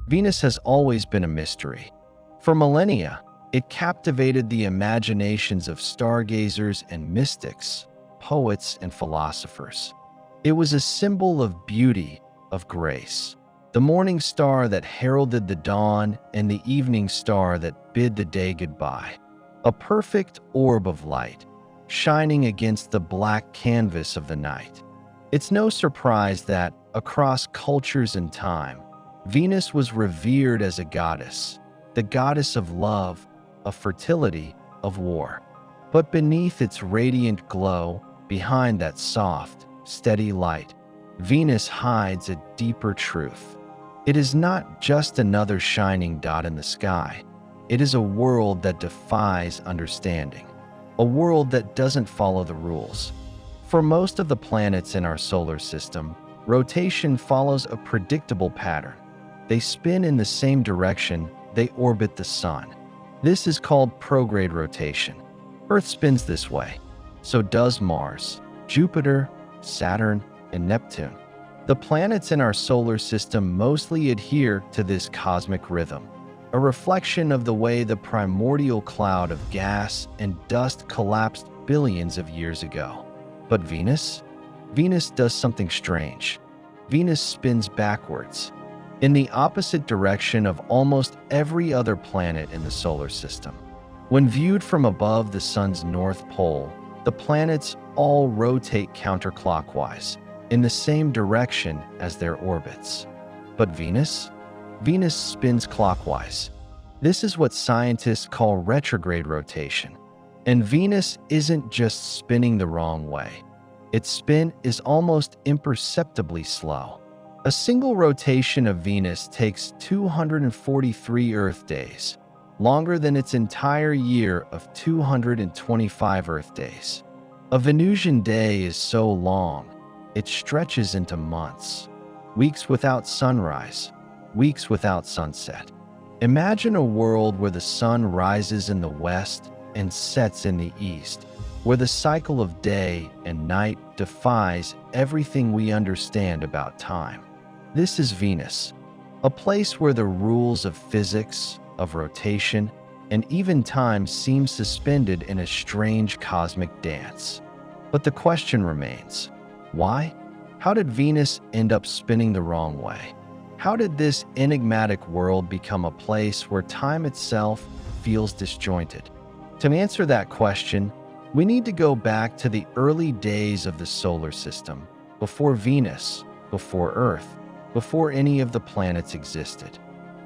Venus has always been a mystery. For millennia, it captivated the imaginations of stargazers and mystics, poets and philosophers. It was a symbol of beauty, of grace, the morning star that heralded the dawn and the evening star that bid the day goodbye. A perfect orb of light, shining against the black canvas of the night. It's no surprise that, across cultures and time, Venus was revered as a goddess, the goddess of love, of fertility, of war. But beneath its radiant glow, behind that soft, steady light, Venus hides a deeper truth. It is not just another shining dot in the sky. It is a world that defies understanding, a world that doesn't follow the rules. For most of the planets in our solar system, rotation follows a predictable pattern. They spin in the same direction, they orbit the sun. This is called prograde rotation. Earth spins this way. So does Mars, Jupiter, Saturn, and Neptune. The planets in our solar system mostly adhere to this cosmic rhythm, a reflection of the way the primordial cloud of gas and dust collapsed billions of years ago. But Venus? Venus does something strange. Venus spins backwards, in the opposite direction of almost every other planet in the solar system. When viewed from above the sun's north pole, the planets all rotate counterclockwise, in the same direction as their orbits. But Venus? Venus spins clockwise. This is what scientists call retrograde rotation. And Venus isn't just spinning the wrong way. Its spin is almost imperceptibly slow. A single rotation of Venus takes 243 Earth days, longer than its entire year of 225 Earth days. A Venusian day is so long, it stretches into months, weeks without sunrise, weeks without sunset. Imagine a world where the sun rises in the west and sets in the east, where the cycle of day and night defies everything we understand about time. This is Venus, a place where the rules of physics, of rotation, and even time seem suspended in a strange cosmic dance. But the question remains, why? How did Venus end up spinning the wrong way? How did this enigmatic world become a place where time itself feels disjointed? To answer that question, we need to go back to the early days of the solar system, before Venus, before Earth, before any of the planets existed.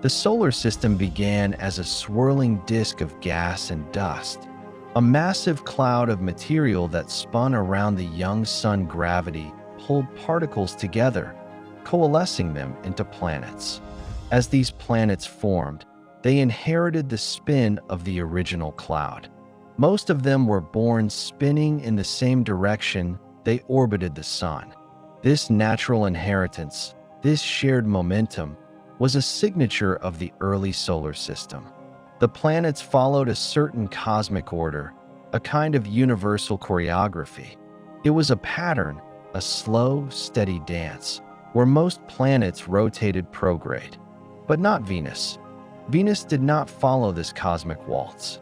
The solar system began as a swirling disk of gas and dust, a massive cloud of material that spun around the young sun. Gravity pulled particles together, coalescing them into planets. As these planets formed, they inherited the spin of the original cloud. Most of them were born spinning in the same direction they orbited the sun. This natural inheritance, this shared momentum, was a signature of the early solar system. The planets followed a certain cosmic order, a kind of universal choreography. It was a pattern, a slow, steady dance, where most planets rotated prograde. But not Venus. Venus did not follow this cosmic waltz.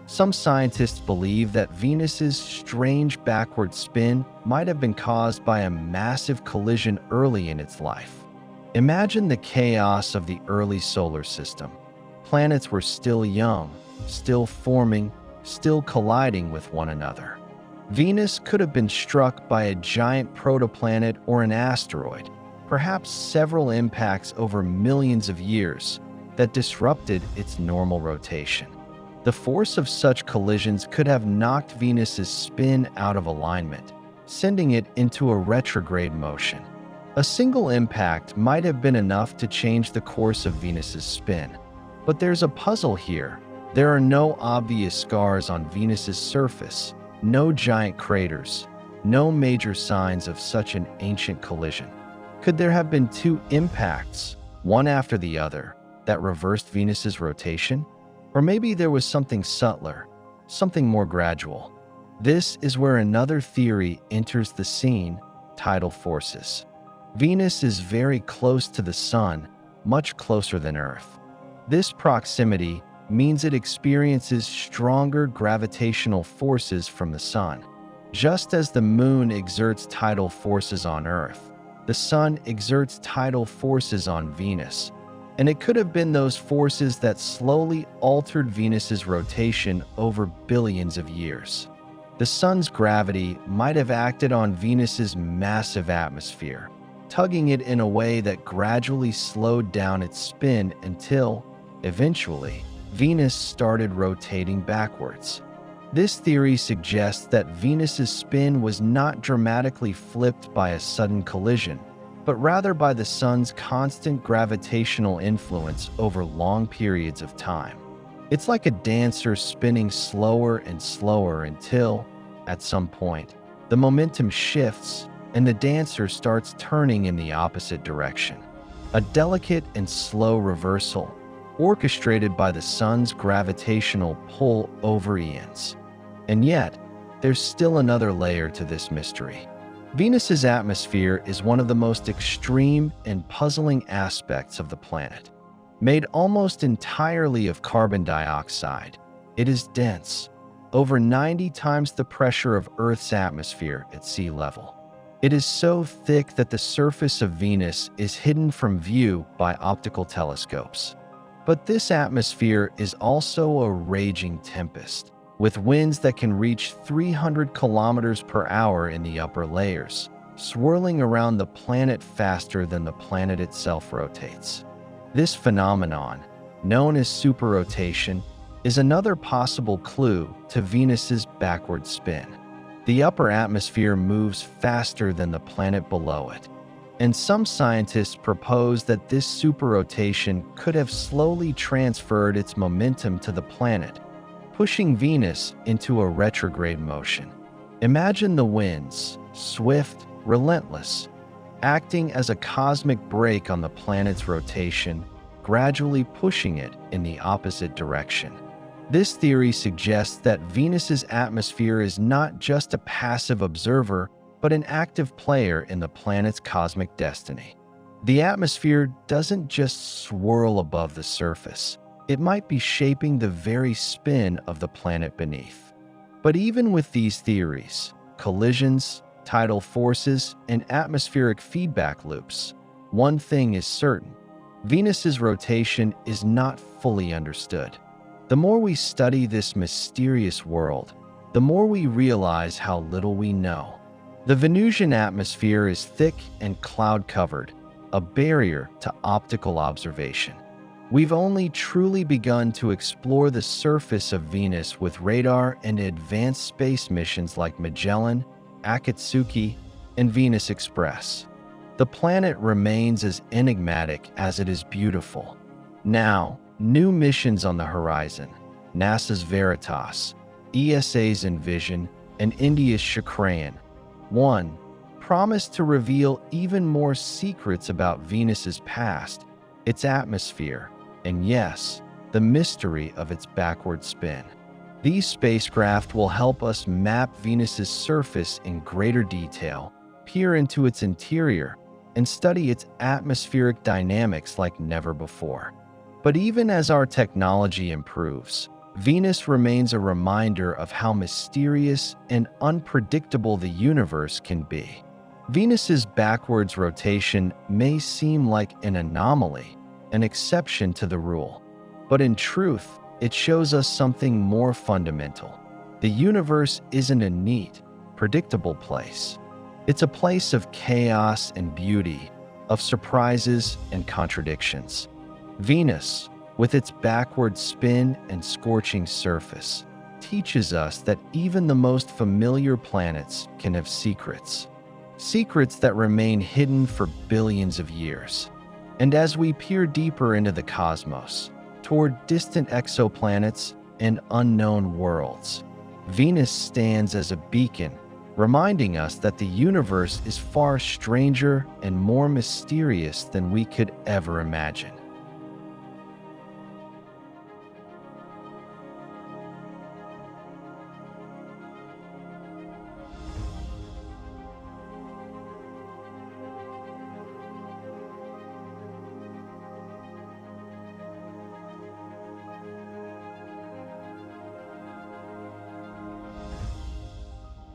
Some scientists believe that Venus's strange backward spin might have been caused by a massive collision early in its life. Imagine the chaos of the early solar system. Planets were still young, still forming, still colliding with one another. Venus could have been struck by a giant protoplanet or an asteroid, perhaps several impacts over millions of years that disrupted its normal rotation. The force of such collisions could have knocked Venus's spin out of alignment, sending it into a retrograde motion. A single impact might have been enough to change the course of Venus's spin. But there's a puzzle here. There are no obvious scars on Venus's surface, no giant craters, no major signs of such an ancient collision. Could there have been two impacts, one after the other, that reversed Venus's rotation? Or maybe there was something subtler, something more gradual. This is where another theory enters the scene: tidal forces. Venus is very close to the sun, much closer than Earth. This proximity means it experiences stronger gravitational forces from the Sun. Just as the Moon exerts tidal forces on Earth, the Sun exerts tidal forces on Venus. And it could have been those forces that slowly altered Venus's rotation over billions of years. The Sun's gravity might have acted on Venus's massive atmosphere, tugging it in a way that gradually slowed down its spin until, eventually, Venus started rotating backwards. This theory suggests that Venus's spin was not dramatically flipped by a sudden collision, but rather by the Sun's constant gravitational influence over long periods of time. It's like a dancer spinning slower and slower until, at some point, the momentum shifts and the dancer starts turning in the opposite direction. A delicate and slow reversal, orchestrated by the Sun's gravitational pull over Eons. And yet, there's still another layer to this mystery. Venus's atmosphere is one of the most extreme and puzzling aspects of the planet. Made almost entirely of carbon dioxide, it is dense, over 90 times the pressure of Earth's atmosphere at sea level. It is so thick that the surface of Venus is hidden from view by optical telescopes. But this atmosphere is also a raging tempest, with winds that can reach 300 kilometers per hour in the upper layers, swirling around the planet faster than the planet itself rotates. This phenomenon, known as superrotation, is another possible clue to Venus's backward spin. The upper atmosphere moves faster than the planet below it, and some scientists propose that this superrotation could have slowly transferred its momentum to the planet, pushing Venus into a retrograde motion. Imagine the winds, swift, relentless, acting as a cosmic brake on the planet's rotation, gradually pushing it in the opposite direction. This theory suggests that Venus's atmosphere is not just a passive observer, but an active player in the planet's cosmic destiny. The atmosphere doesn't just swirl above the surface. It might be shaping the very spin of the planet beneath. But even with these theories, collisions, tidal forces, and atmospheric feedback loops, one thing is certain: Venus's rotation is not fully understood. The more we study this mysterious world, the more we realize how little we know. The Venusian atmosphere is thick and cloud-covered, a barrier to optical observation. We've only truly begun to explore the surface of Venus with radar and advanced space missions like Magellan, Akatsuki, and Venus Express. The planet remains as enigmatic as it is beautiful. Now, new missions on the horizon: NASA's Veritas, ESA's Envision, and India's Chandrayaan-1 promise to reveal even more secrets about Venus's past, its atmosphere, and yes, the mystery of its backward spin. These spacecraft will help us map Venus's surface in greater detail, peer into its interior, and study its atmospheric dynamics like never before. But even as our technology improves, Venus remains a reminder of how mysterious and unpredictable the universe can be. Venus's backwards rotation may seem like an anomaly, an exception to the rule. But in truth, it shows us something more fundamental. The universe isn't a neat, predictable place. It's a place of chaos and beauty, of surprises and contradictions. Venus, with its backward spin and scorching surface, teaches us that even the most familiar planets can have secrets. Secrets that remain hidden for billions of years. And as we peer deeper into the cosmos, toward distant exoplanets and unknown worlds, Venus stands as a beacon, reminding us that the universe is far stranger and more mysterious than we could ever imagine.